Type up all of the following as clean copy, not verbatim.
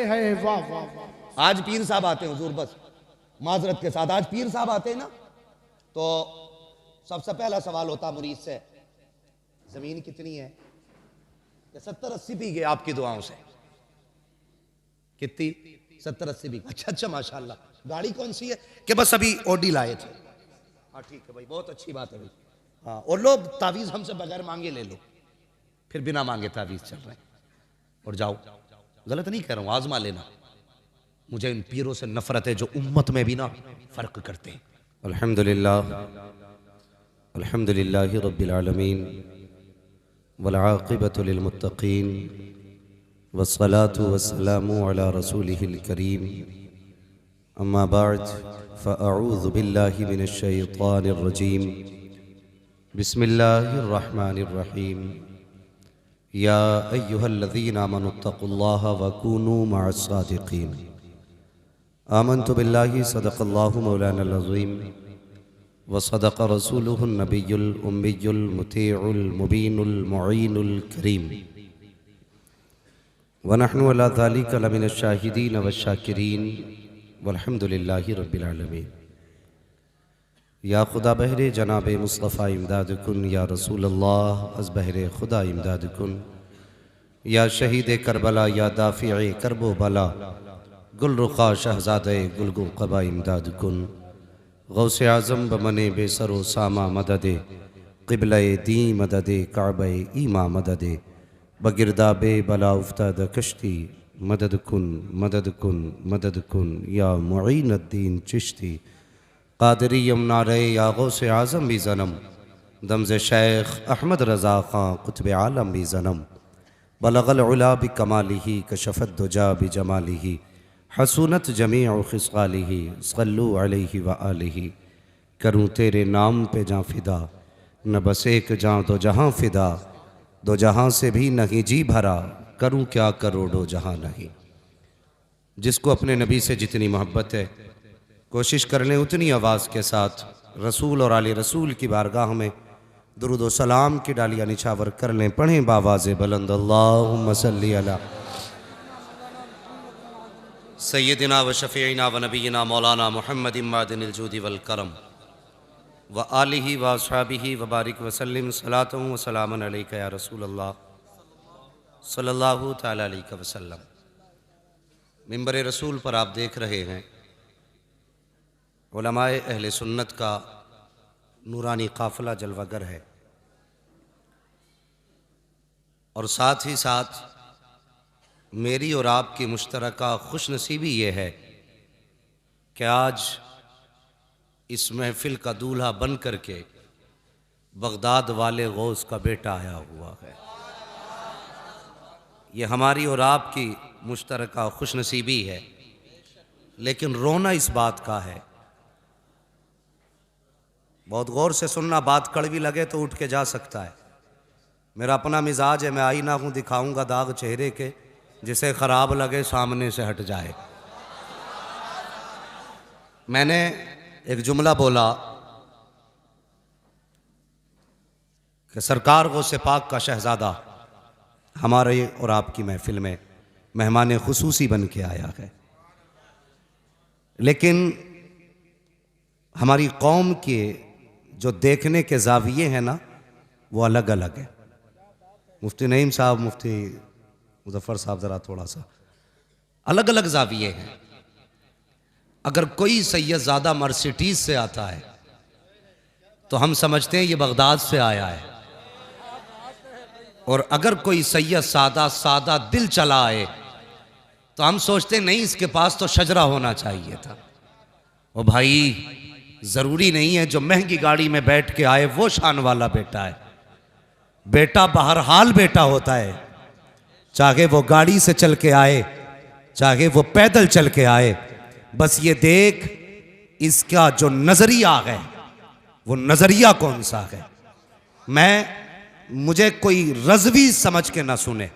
है वाह वाह वाह। आज पीर साहब आते हैं हुजूर, बस माजरत के साथ आज पीर साहब आते हैं ना, तो सबसे पहला सवाल होता मुरीद से, जमीन कितनी है? 70-80 बीघे आपकी दुआओं से। कितनी? 70-80 बीघे। अच्छा अच्छा माशाल्लाह। गाड़ी कौन सी है? कि बस अभी ऑडी लाए थे। हाँ ठीक है भाई, बहुत अच्छी बात है भाई। हाँ, और लो तावीज हमसे बगैर मांगे ले लो, फिर बिना मांगे तावीज चल रहे हैं। और जाओ, गलत नहीं कह रहा हूं, आजमा लेना। मुझे इन पीरों से नफरत है जो उम्मत में भी ना फर्क करते हैं। अल्हम्दुलिल्लाह अल्हम्दुलिल्लाहि रब्बिल आलमीन वल आक़िबतु लिल मुत्तक़ीन वस्सलातु वस्सलामु अला रसूलिहिल करीम अम्मा बअद फ़अऊज़ु बिल्लाहि मिनश शैतानिर रजीम बिस्मिल्लाहिर रहमानिर रहीम या अय्युहल्लज़ीना आमनुत्तक़ुल्लाह वकूनू मअस सादिक़ीन आमन्तु बिल्लाहि सदक़ल्लाहु मौलाना अज़ीम व सदक़ रसूलुहुन नबियुल उम्मियुल मुतीउल मुबीनुल मुईनुल करीम व नहनु अला ज़ालिका लमिनश शाहिदीन व शाकिरीन वल्हम्दुलिल्लाहि रब्बिल आलमीन। या खुदा बहरे जनाबे मुस्तफ़ा इमदाद कुन, या रसूल अल्लाह अज़ बहरे खुदा इमदाद कुन, या शहीद करबला, या दाफ़िए करबो बला, गुल रुखा शहज़ादे गुलगुल क़बा इमदाद कुन। गौसे आज़म बमने बेसरो सामा मददे, क़िबले दी मददे, काबे ईमा मददे, बगिरदाबे बला उफ्ताद कश्ती, मदद कुन मदद कुन मदद कुन, या मुईनुद्दीन चिश्ती क़ादरी यमुनारे, या गौसे आज़म भी ज़नम, दमज़े शेख अहमद रज़ा ख़ां कुतुब आलम भी ज़नम, बलगल उला बि कमालिही कशफ़त दुजा बि जमालिही, हसूनत जमीअ खिसालिही सल्लु अलैहि व आलिही। करूँ तेरे नाम पे जाँ फ़िदा, न बस एक जाँ दो जहाँ फ़िदा, दो जहाँ से भी नहीं जी भरा, करूँ क्या करोड़ों जहाँ नहीं। जिसको अपने नबी से जितनी मोहब्बत है, कोशिश कर लें उतनी आवाज़ के साथ रसूल और आले रसूल की बारगाह में दुरूद व सलाम की डालियाँ निछावर कर लें। पढ़ें बावाज़े बुलंद अल्लाहुम्मा सल्ली अला सय्यदिना व शफ़ीना व नबीना मौलाना मुहम्मद इमादिनिल जूदी वल करम व आलिही व अस्हाबिही व बारिक वसल्लिम सलातुन व सलामुन अलैका या रसूल अल्लाह सल्लल्लाहु तआला अलैहि वसल्लम। मिंबर रसूल पर आप देख रहे हैं उलमाए अहले सुन्नत का नूरानी काफ़िला जलवागर है, और साथ ही साथ मेरी और आपकी मुश्तरका खुशनसीबी ये है कि आज इस महफिल का दूल्हा बन करके बगदाद वाले गौस का बेटा आया हुआ है। ये हमारी और आपकी मुश्तरका खुशनसीबी है, लेकिन रोना इस बात का है, बहुत गौर से सुनना, बात कड़वी लगे तो उठ के जा सकता है। मेरा अपना मिजाज है, मैं आईना हूँ, दिखाऊंगा दाग चेहरे के, जिसे ख़राब लगे सामने से हट जाए। मैंने एक जुमला बोला कि सरकार गौसे पाक का शहज़ादा हमारे और आपकी महफिल में मेहमान खुसूसी बन के आया है, लेकिन हमारी कौम के जो देखने के ज़ाविये हैं ना, वो अलग अलग है। मुफ्ती नईम साहब, मुफ्ती मुज़फ़्फ़र साहब ज़रा थोड़ा सा अलग अलग ज़ाविये हैं। अगर कोई सैयद ज़्यादा मर्सिडीज़ से आता है तो हम समझते हैं ये बगदाद से आया है, और अगर कोई सैयद सादा सादा दिल चला आए तो हम सोचते नहीं इसके पास तो शजरा होना चाहिए था। ओ भाई, ज़रूरी नहीं है जो महंगी गाड़ी में बैठ के आए वो शान वाला बेटा है। बेटा बहरहाल बेटा होता है, चाहे वो गाड़ी से चल के आए, चाहे वो पैदल चल के आए। बस ये देख इसका जो नज़रिया है वो नज़रिया कौन सा है। मुझे कोई रज़वी समझ के ना सुने,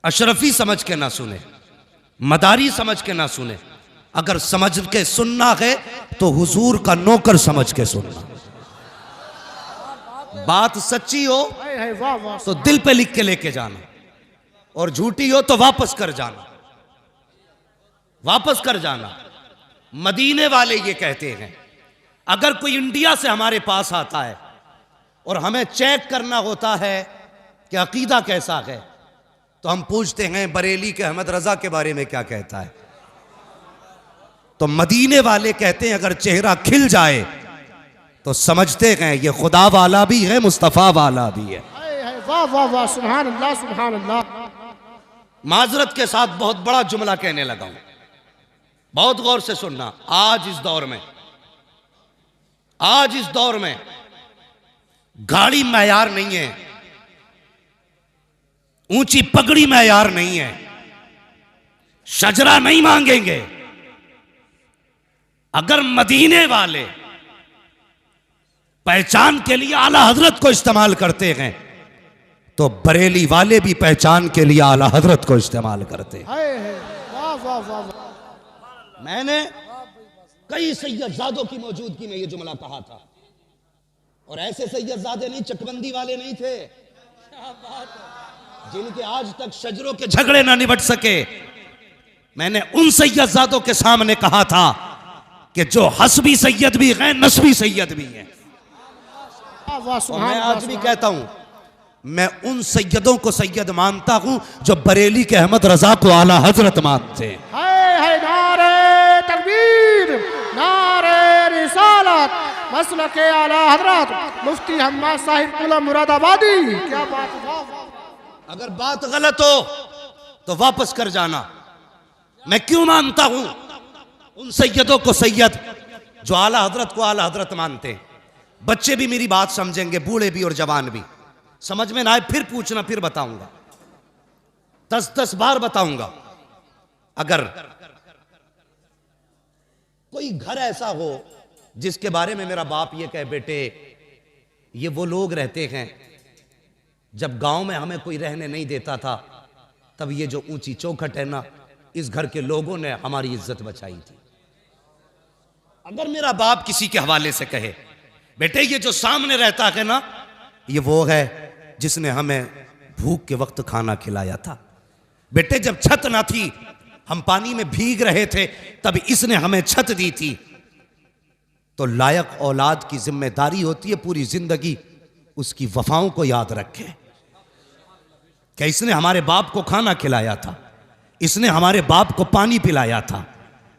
अशरफी समझ के ना सुने, मदारी समझ के ना सुने। अगर समझ के सुनना है तो हुजूर का नौकर समझ के सुनना। बात सच्ची हो तो दिल पे लिख के लेके जाना, और झूठी हो तो वापस कर जाना। वापस कर जाना। मदीने वाले ये कहते हैं अगर कोई इंडिया से हमारे पास आता है और हमें चेक करना होता है कि अकीदा कैसा है, तो हम पूछते हैं बरेली के अहमद रजा के बारे में क्या कहता है। तो मदीने वाले कहते हैं अगर चेहरा खिल जाए तो समझते हैं ये खुदा वाला भी है, मुस्तफ़ा वाला भी है। वाह वाह वाह, सुभान अल्लाह सुभान अल्लाह। माजरत के साथ बहुत बड़ा जुमला कहने लगा हूं, बहुत गौर से सुनना। आज इस दौर में गाड़ी मैयार नहीं है, ऊंची पगड़ी मैयार नहीं है, शजरा नहीं मांगेंगे। अगर मदीने वाले पहचान के लिए आला हजरत को इस्तेमाल करते हैं तो बरेली वाले भी पहचान के लिए आला हजरत को इस्तेमाल करते हैं। वाह वाह वाह वाह। मैंने कई सैयदजादों की मौजूदगी में यह जुमला कहा था, और ऐसे सैयदजादे नहीं, चकबंदी वाले नहीं थे जिनके आज तक शजरों के झगड़े ना निबट सके। मैंने उन सैयदजादों के सामने कहा था कि जो हसबी सैयद भी हैं, नस्बी सैयद भी हैं। और मैं आज भी कहता हूं, मैं उन सैयदों को सैयद मानता हूं जो बरेली के अहमद रजा को आला हजरत मानते हैं। नारे तकबीर, नारे रिसालत, मसलक आला हजरत मुफ्ती हम्माद साहिब कुला मुरादाबादी। क्या बात है। अगर बात गलत हो तो वापस कर जाना। मैं क्यों मानता हूं उन सैयदों को सैयद जो आला हजरत को आला हजरत मानते हैं। बच्चे भी मेरी बात समझेंगे, बूढ़े भी और जवान भी। समझ में ना आए फिर पूछना, फिर बताऊंगा, 10-10 बार बताऊंगा। अगर कोई घर ऐसा हो जिसके बारे में मेरा बाप ये कहे बेटे ये वो लोग रहते हैं, जब गांव में हमें कोई रहने नहीं देता था तब ये जो ऊंची चौखट है ना, इस घर के लोगों ने हमारी इज्जत बचाई थी। अगर मेरा बाप किसी के हवाले से कहे बेटे ये जो सामने रहता है ना, ये वो है जिसने हमें भूख के वक्त खाना खिलाया था। बेटे जब छत ना थी, हम पानी में भीग रहे थे, तब इसने हमें छत दी थी। तो लायक औलाद की जिम्मेदारी होती है पूरी जिंदगी उसकी वफाओं को याद रखे। क्या इसने हमारे बाप को खाना खिलाया था, इसने हमारे बाप को पानी पिलाया था।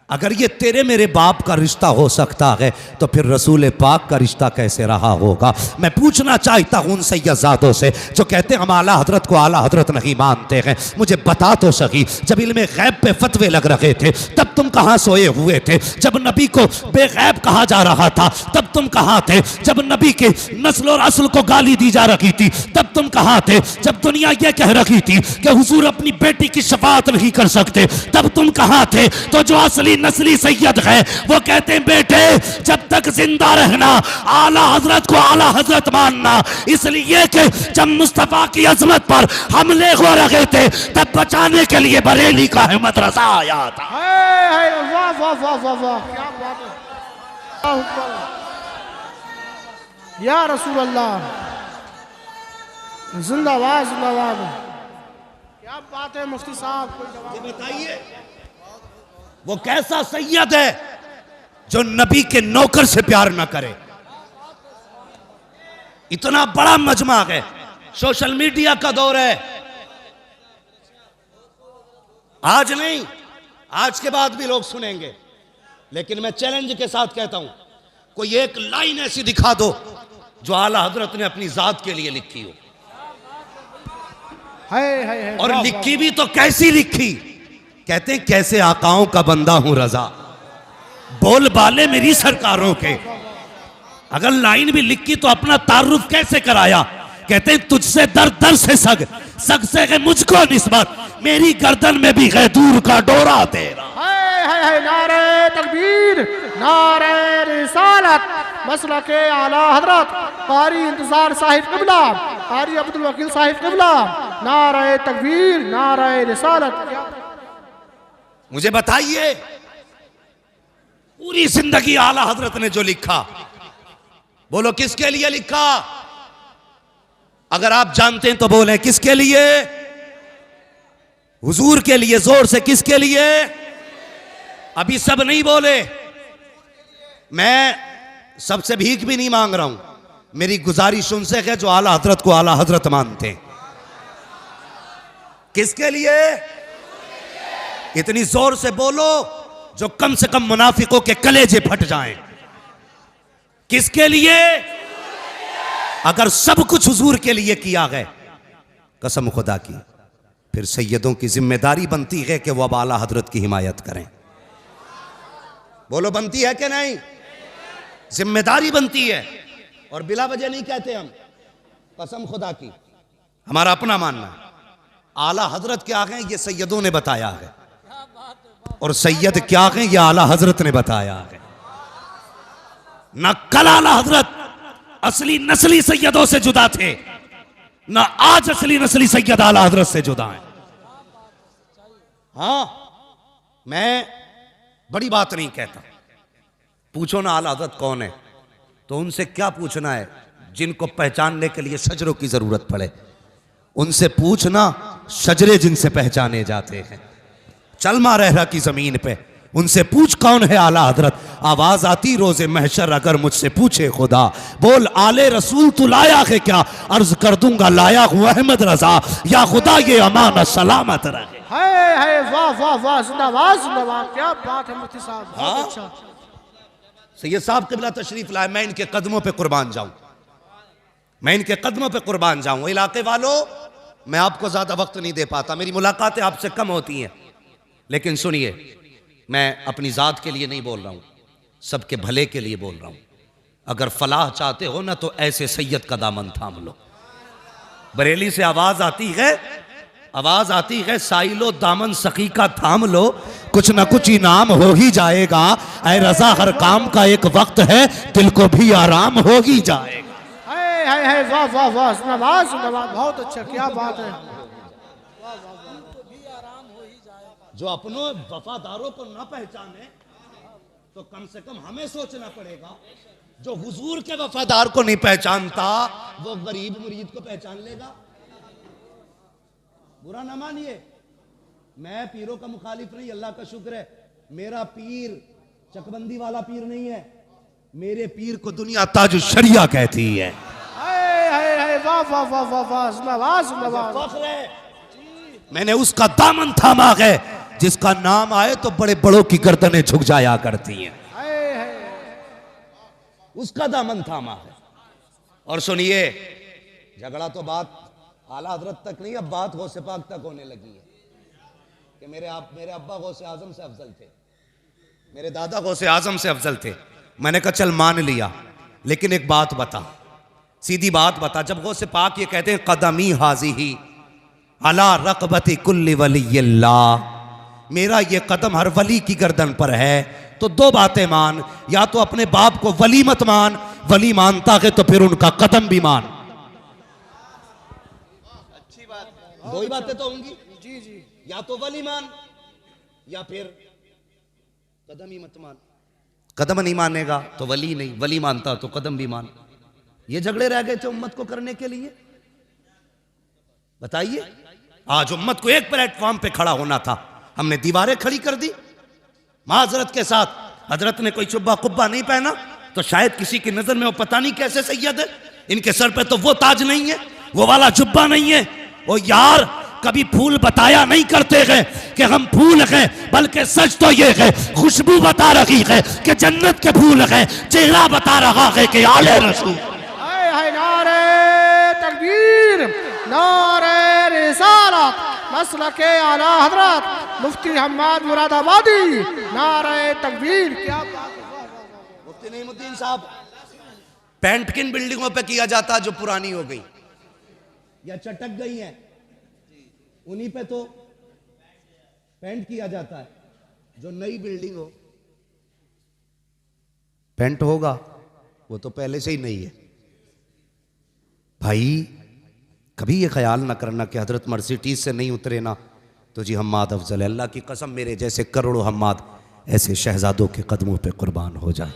अगर ये तेरे मेरे बाप का रिश्ता हो सकता है तो फिर रसूल पाक का रिश्ता कैसे रहा होगा। मैं पूछना चाहता हूं उन सैयदजादों से जो कहते हैं हम आला हजरत को आला हजरत नहीं मानते हैं, मुझे बता तो सही, जब इल्मे गैब पे फतवे लग रहे थे तब तुम कहां सोए हुए थे? जब नबी को बेगैब कहा जा रहा था तब तुम कहां थे? जब नबी के नस्ल और असल को गाली दी जा रही थी तब तुम कहां थे? जब दुनिया यह कह रही थी कि हुजूर अपनी बेटी की शफाअत नहीं कर सकते तब तुम कहां थे? तो जो असली नस्ली सैयद है वो कहते हैं बेटे जब तक जिंदा रहना आला हजरत को आला हजरत मानना, इसलिए कि जब मुस्तफा की अजमत पर हमले हो रहे थे तब बचाने के लिए बरेली का अहमद रजा आया था। वाह वाह वाह वाह वाह, क्या बात है। या रसूल अल्लाह, जिंदाबाद जिंदाबाद। क्या बात है मुफ्ती साहब, कोई जवाब बताइए वो कैसा सैयद है जो नबी के नौकर से प्यार ना करे। इतना बड़ा मजमा है, सोशल मीडिया का दौर है। आज नहीं, आज के बाद भी लोग सुनेंगे, लेकिन मैं चैलेंज के साथ कहता हूं कोई एक लाइन ऐसी दिखा दो जो आला हजरत ने अपनी जात के लिए लिखी हो। है और लिखी भी तो कैसी लिखी? कहते हैं कैसे आकाओं का बंदा हूं रजा, बोल बाले मेरी सरकारों के। अगर लाइन भी लिखी तो अपना तारुफ कैसे कराया? कहते हैं तुझसे दर दर से सग, सग से है मुझको निस्बत, मेरी गर्दन में भी है दूर का डोरा तेरा। है नारे तकबीर, नारे रिसालत, मसलक आला हजरत कारी इंतजार साहिब क़िबला, कारी अब्दुल वकील साहिब क़िबला, नारे तकबीर, नारे रिसालत। मुझे बताइए पूरी जिंदगी आला हजरत ने जो लिखा, बोलो किसके लिए लिखा? अगर आप जानते हैं तो बोले किसके लिए? हुजूर के लिए, जोर से किसके लिए? अभी सब नहीं बोले, मैं सबसे भीख भी नहीं मांग रहा हूं, मेरी गुजारिश उनसे है जो आला हजरत को आला हजरत मानते हैं। किसके लिए? इतनी जोर से बोलो जो कम से कम मुनाफिकों के कलेजे फट जाएं। किसके लिए? अगर सब कुछ हुजूर के लिए किया गया, कसम खुदा की, फिर सैयदों की जिम्मेदारी बनती है कि वो अब आला हजरत की हिमायत करें। बोलो, बनती है कि नहीं? जिम्मेदारी बनती है। और बिला वजह नहीं कहते हम, कसम खुदा की, हमारा अपना मानना है। आला हजरत क्या है ये सैयदों ने बताया है, और सैयद क्या है ये आला हजरत ने बताया है। ना कल आला हजरत असली नस्ली सैयदों से जुदा थे, ना आज असली नस्ली सैयद आला हजरत से जुदा हैं। हाँ, मैं बड़ी बात नहीं कहता। पूछो ना आला हजरत कौन है, तो उनसे क्या पूछना है जिनको पहचानने के लिए शजरों की जरूरत पड़े। उनसे पूछना शजरे जिनसे पहचाने जाते हैं, चलमा रहरा की जमीन पे। उनसे पूछ कौन है आला हजरत। आवाज आती रोजे महशर अगर मुझसे पूछे खुदा, बोल आले रसूल तू लाया है क्या, अर्ज कर दूंगा लाया हूं अहमद रजा, या खुदा ये अमान सलामत रहे। है वाह वाह वाह, जिंदाबाद जिंदाबाद, क्या बात है मुफ्ती साहब, बहुत अच्छा। सैयद साहब क़िबला तशरीफ लाए, मैं इनके कदमों पे कुर्बान जाऊं, मैं इनके कदमों पे कुर्बान जाऊं। इलाके वालों, मैं आपको ज्यादा वक्त नहीं दे पाता, मेरी मुलाकातें आपसे कम होती हैं, लेकिन सुनिए, मैं अपनी जात के लिए नहीं बोल रहा हूं, सबके भले के लिए बोल रहा हूं। अगर फलाह चाहते हो ना तो ऐसे सैयद का दामन थाम लो। बरेली से आवाज आती है साइलो दामन सखी का थाम लो, कुछ ना कुछ इनाम हो ही जाएगा। ऐ रजा हर काम का एक वक्त है, दिल को भी आराम हो ही जाएगा। है वाह वाह वाह, जिंदाबाद जिंदाबाद, बहुत अच्छा, क्या बात है। जो अपनों वफादारों को ना पहचाने तो कम से कम हमें सोचना पड़ेगा। जो हुजूर के वफादार को नहीं पहचानता वो गरीब मुरीद को पहचान लेगा। बुरा ना मानिए, मैं पीरों का मुखालिफ नहीं, अल्लाह का शुक्र है। मेरा पीर चकबंदी वाला पीर नहीं है, मेरे पीर को दुनिया ताज शरिया कहती है। वाह वाह वाह वाह वाह, जिंदाबाद जिंदाबाद। फख्र है मैंने उसका दामन थामा है जिसका नाम आए तो बड़े बड़ों की गर्दनें झुक जाया करती हैं। उसका दामन थामा है। और सुनिए, झगड़ा तो बात आला हजरत तक नहीं, अब बात गौसे पाक तक होने लगी है कि मेरे अब्बा गौसे आजम से अफजल थे, मेरे दादा गौसे आजम से अफजल थे। मैंने कहा चल मान लिया, लेकिन एक बात बता, सीधी बात बता। जब गौसे पाक ये कहते हैं कदमी हाजी ही अला रक़बती कुल्ली वलिय्यिल्लाह, मेरा ये कदम हर वली की गर्दन पर है, तो दो बातें मान, या तो अपने बाप को वली मत मान, वली मानता है तो फिर उनका कदम भी मान। अच्छी बात, दो ही बातें तो होंगी जी जी, या तो वली मान या फिर कदम ही मत मान। कदम नहीं मानेगा तो वली नहीं, वली मानता तो कदम भी मान। ये झगड़े रह गए थे उम्मत को करने के लिए। बताइए, आज उम्मत को एक प्लेटफॉर्म पे खड़ा होना था, हमने दीवारें खड़ी कर दी माजरत के साथ। हजरत ने कोई चुब्बा कुब्बा नहीं पहना तो शायद किसी की नजर में वो पता नहीं कैसे सैयद है, इनके सर पे तो वो ताज नहीं है, वो वाला जुब्बा नहीं है। ओ यार, कभी फूल बताया नहीं करते हैं कि हम फूल हैं, बल्कि सच तो ये है खुशबू बता रही है कि जन्नत के फूल हैं, चेहरा बता रहा है कि आले रसूल। नारे तकबीर, नारे रिसालत, मसलके आला हजरत मुफ्ती हम्माद मुरादाबादी, नारे तकबीर, क्या बात है। मुफ्ती नईमुद्दीन साहब, पेंट किन बिल्डिंगों पे किया जाता जो पुरानी हो गई या चटक गई हैं, उन्हीं पे तो पेंट किया जाता है। जो नई बिल्डिंग हो पेंट होगा वो तो पहले से ही नहीं है। भाई कभी ये ख्याल ना करना कि हजरत मर्सिडीज से नहीं उतरे ना तो जी हम्माद अफजल। अल्लाह की कसम, मेरे जैसे करोड़ों हम्माद ऐसे शहजादों के कदमों पे कुर्बान हो जाए।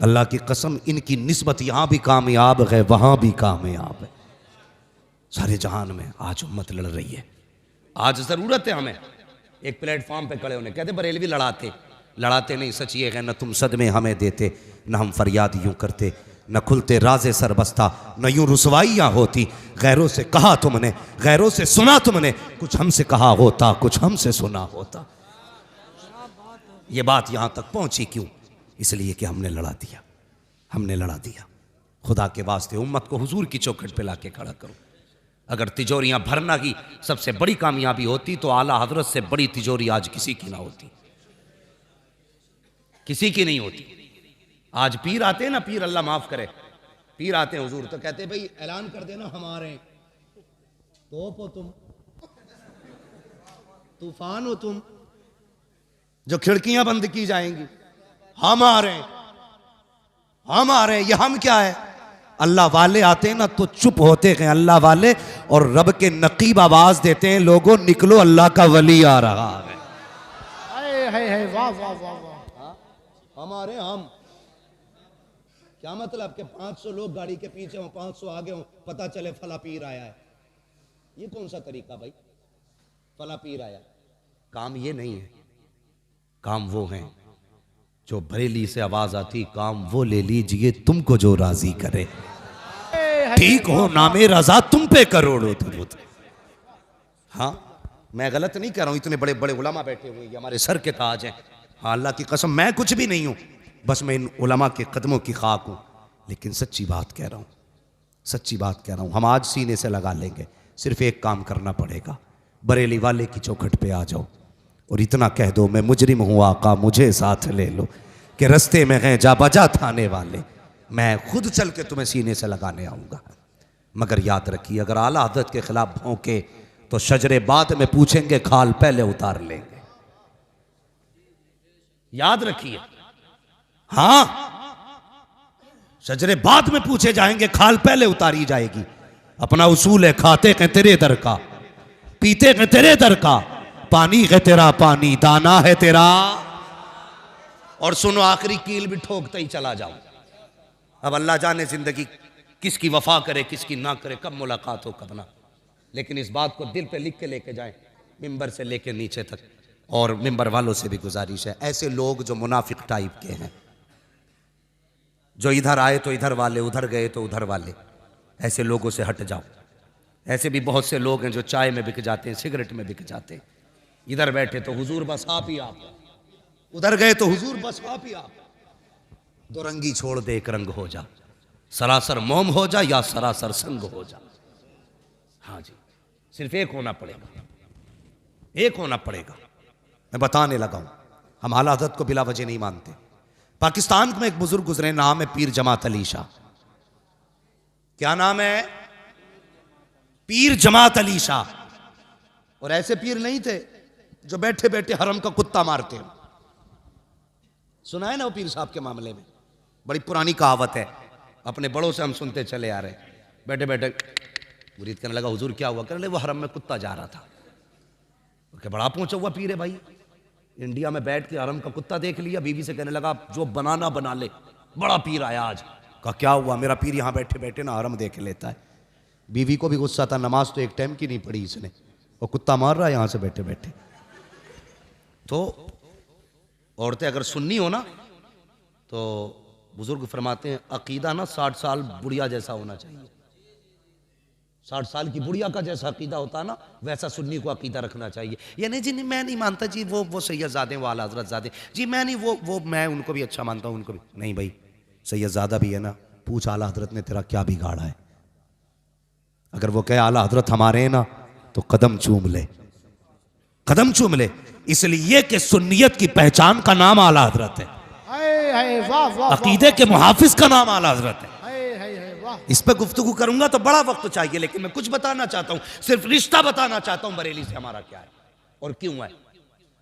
अल्लाह की कसम, इनकी निस्बत यहां भी कामयाब है, वहां भी कामयाब है। सारे जहान में आज उम्मत लड़ रही है, आज जरूरत है हमें एक प्लेटफॉर्म पे खड़े होने, कहते बरेलवी लड़ाते लड़ाते नहीं, सच ये है न तुम सदमे हमें देते, न हम फरियाद यूं करते, न खुलते राजे सर बस्ता, न यूं रुसवाइयाँ होती। गैरों से कहा तुमने, गैरों से सुना तुमने, कुछ हमसे कहा होता, कुछ हमसे सुना होता। ये बात यहाँ तक पहुँची क्यों? इसलिए कि हमने लड़ा दिया, हमने लड़ा दिया। खुदा के वास्ते उम्मत को हुजूर की चौखट पे लाके खड़ा करो। अगर तिजोरियां भरना की सबसे बड़ी कामयाबी होती तो आला हजरत से बड़ी तिजोरी आज किसी की ना होती, किसी की नहीं होती। आज पीर आते हैं ना, पीर अल्लाह माफ करे, पीर आते हैं हुजूर तो कहते भाई ऐलान कर देना हमारे, तोप हो तुम, तूफान हो तुम, जो खिड़कियां बंद की जाएंगी, हम आ रहे हैं, हम आ रहे हैं। ये हम क्या है? अल्लाह वाले आते हैं ना तो चुप होते हैं अल्लाह वाले, और रब के नकीब आवाज देते हैं, लोगों निकलो अल्लाह का वली आ रहा है। वाह वाह वाह वाह। हमारे हम क्या मतलब कि 500 लोग गाड़ी के पीछे हो, 500 आगे हो, पता चले फला पीर आया है। ये कौन सा तरीका भाई? फला पीर आया। काम ये नहीं है, काम वो है जो बरेली से आवाज आती, काम वो ले लीजिए तुमको जो राजी करे, ठीक हो नामे रजा तुम पे करोड़ों दुरूद। हाँ मैं गलत नहीं कह रहा हूं, इतने बड़े बड़े उलमा बैठे हुए, ये हमारे सर के ताज हैं। हाँ अल्लाह की कसम मैं कुछ भी नहीं हूं, बस मैं इन उलमा के कदमों की खाक हूं। लेकिन सच्ची बात कह रहा हूं, सच्ची बात कह रहा हूं, हम आज सीने से लगा लेंगे। सिर्फ एक काम करना पड़ेगा, बरेली वाले की चौखट पे आ जाओ और इतना कह दो मैं मुजरिम हूं आका मुझे साथ ले लो, कि रस्ते में हैं जा बजा थाने वाले, मैं खुद चल के तुम्हें सीने से लगाने आऊंगा। मगर याद रखिए अगर आला हज़रत के खिलाफ भौंके तो शजरे बाद में पूछेंगे, खाल पहले उतार लेंगे। याद रखिए, हाँ शजरे बाद में पूछे जाएंगे, खाल पहले उतारी जाएगी। अपना उसूल है, खाते हैं तेरे दर का, पीते हैं तेरे दर का, पानी है तेरा पानी, दाना है तेरा। और सुनो आखिरी कील भी ठोकते ही चला जाओ। अब अल्लाह जाने जिंदगी किसकी वफा करे किसकी ना करे, कब मुलाकात हो कब ना। लेकिन इस बात को दिल पे लिख के लेके जाएं, मिंबर से लेके नीचे तक। और मिंबर वालों से भी गुजारिश है, ऐसे लोग जो मुनाफिक टाइप के हैं, जो इधर आए तो इधर वाले, उधर गए तो उधर वाले, ऐसे लोगों से हट जाओ। ऐसे भी बहुत से लोग हैं जो चाय में बिक जाते हैं, सिगरेट में बिक जाते हैं। इधर बैठे तो हुजूर बस आप ही आप, उधर गए तो हुजूर बस आप ही आप। दो रंगी छोड़ दे एक रंग हो जा, सरासर मोम हो जा या सरासर संग हो जा। हाँ जी, सिर्फ एक होना पड़ेगा, एक होना पड़ेगा। मैं बताने लगा हूं, हम आला हज़रत को बिला वजह नहीं मानते। पाकिस्तान में एक बुजुर्ग गुजरे, नाम है पीर जमात अली शाह। क्या नाम है? पीर जमात अली शाह। और ऐसे पीर नहीं थे जो बैठे बैठे हरम का कुत्ता मारते हो। सुना है ना वो पीर साहब के मामले में, बड़ी पुरानी कहावत है, अपने बड़ों से हम सुनते चले आ रहे। बैठे बैठे मुरीद कहने लगा हुजूर क्या हुआ? कहने लगे वो हरम में कुत्ता जा रहा था। क्या बड़ा पहुंचा हुआ पीर है भाई, इंडिया में बैठ के हरम का कुत्ता देख लिया। बीवी से कहने लगा जो बनाना बना ले, बड़ा पीर आया आज। कहा क्या हुआ? मेरा पीर यहां बैठे बैठे ना हरम देख लेता है। बीवी को भी गुस्सा था, नमाज तो एक टाइम की नहीं पढ़ी इसने, वो कुत्ता मार रहा है यहां से बैठे बैठे। तो औरतें अगर सुन्नी हो ना तो बुजुर्ग फरमाते हैं अकीदा ना 60 साल बुढ़िया जैसा होना चाहिए। 60 साल की बुढ़िया का जैसा अकीदा होता है ना, वैसा सुन्नी को अकीदा रखना चाहिए। ये नहीं जी नहीं मैं नहीं मानता जी वो सैयदजादे वो आला हज़रत ज़ादे जी, मैं नहीं वो मैं उनको भी अच्छा मानता हूँ, उनको भी नहीं। भाई सैयदजादा भी है ना, पूछ आला हज़रत ने तेरा क्या बिगाड़ा है। अगर वो कहे आला हज़रत हमारे हैं ना तो कदम चूम ले, कदम चूम ले। इसलिए कि सुन्नियत की पहचान का नाम आला हज़रत है, अकीदे के मुहाफिज का नाम आला हज़रत है। इस पर गुफ्तगू करूंगा तो बड़ा वक्त चाहिए, लेकिन मैं कुछ बताना चाहता हूं, सिर्फ रिश्ता बताना चाहता हूं बरेली से हमारा क्या है और क्यों है।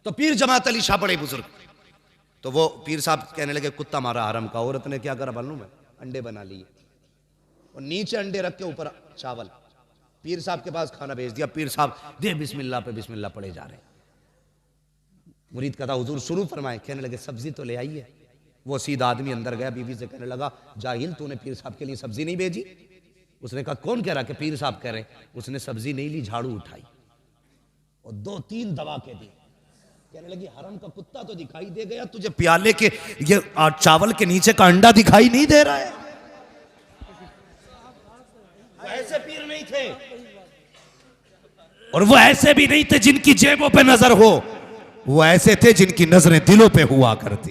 तो पीर जमात अली शाह बड़े बुजुर्ग, तो वो पीर साहब कहने लगे कुत्ता मारा हरम का। औरत ने क्या करा मालूम है? अंडे बना लिए और नीचे अंडे रख के ऊपर चावल। पीर साहब के पास खाना भेज दिया। पीर साहब दे बिस्मिल्लाह पे बिस्मिल्लाह पड़े जा रहे। मुरीद कहता हुजूर शुरू फरमाए। कहने लगे सब्जी तो ले आई है। वो सीधा आदमी अंदर गया, बीवी से कहने लगा जाहिल तूने पीर साहब के लिए सब्जी नहीं भेजी? उसने कहा कौन कह रहा कि पीर साहब कह रहे? उसने सब्जी नहीं ली, झाड़ू उठाई और 2-3 दबा के दी। कहने लगी हरम का कुत्ता तो दिखाई दे गया, तुझे प्याले के ये चावल के नीचे का अंडा दिखाई नहीं दे रहा है? ऐसे पीर नहीं थे, और वो ऐसे भी नहीं थे जिनकी जेबों पे नजर हो, वो ऐसे थे जिनकी नजरें दिलों पे हुआ करती।